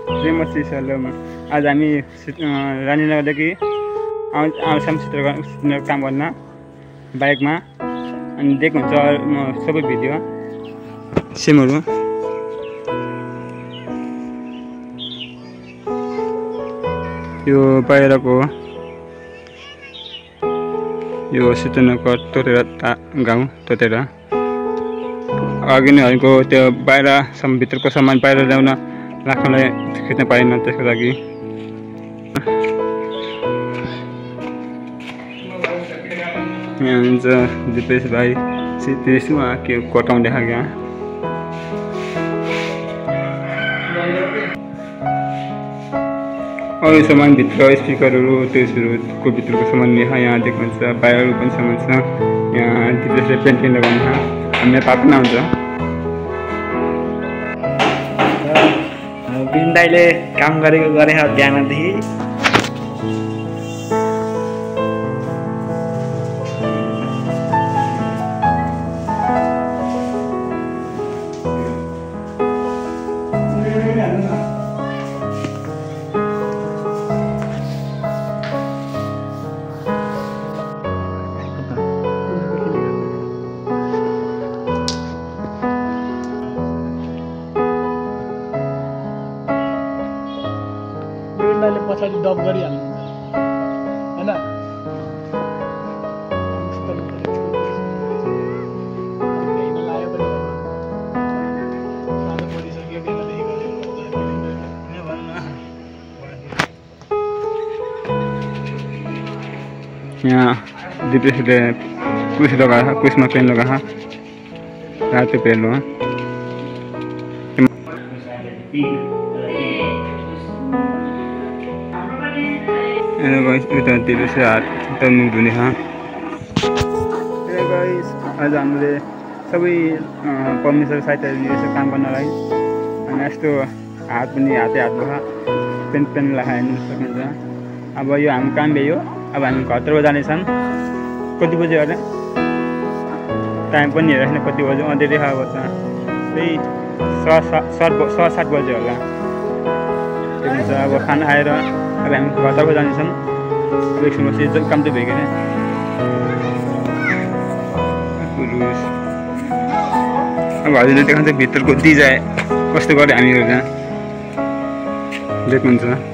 जय मसी सलाम। आज हामी रानीनगरदेखि आउँछौँ चित्र काम गर्न बाइकमा। अनि देख्नुहुन्छ सबै भिडियो सिमहरू। यो बाहिरको यो सितनगर तोतेर गाउँ तोतेर। अघि नैहरूको त्यो बाहिरसम्म भित्रको सामान बाहिर ल्याउन राख्नलाई खिच्न पाएन, त्यसको लागि यहाँ हुन्छ दिपेश भाइ सितेश उहाँ के कटाउँदै खायो। अरू सामान भित्र स्पिकरहरू त्यसको भित्रको सामान यहाँ देख्नुहुन्छ। बाहिरहरू पनि सामान छ। यहाँ दिपेशले पेन्टिङ लगाउनु छ। हामी पार्टन हुन्छ। बिन्दाइले काम गरे बिहानदेखि। पछाडि डब गरिहाल्नु हैन। यहाँ दिपेशले कुछ लगाएको छ, कुछमा पेन लगाएको छ, रातो पेन हो। उता दिपेश हात मुख धुने छ। आज हामीले सबै परमेश्वर साहित्यहरू यसो काम गर्नलाई अनि यस्तो हात पनि हातै हात भयो पेन लगाएर सक्नुहुन्छ। अब यो हाम्रो काम भयो। अब हामी घरतिर जानेछौँ। कति बजी अरे टाइम पनि हेरेको छैन कति बजी अँधेरी खाएको छ। त्यही 7 बजी होला। त्यो हुन्छ। अब खाना खाएर अब हामी घरतर्फ जानेछौँ। एकछिन काम त भइगयो नि। अब हजुरले देखाउँछ भित्रको डिजाइन कस्तो गरे हामीहरू जहाँ देख्नुहुन्छ।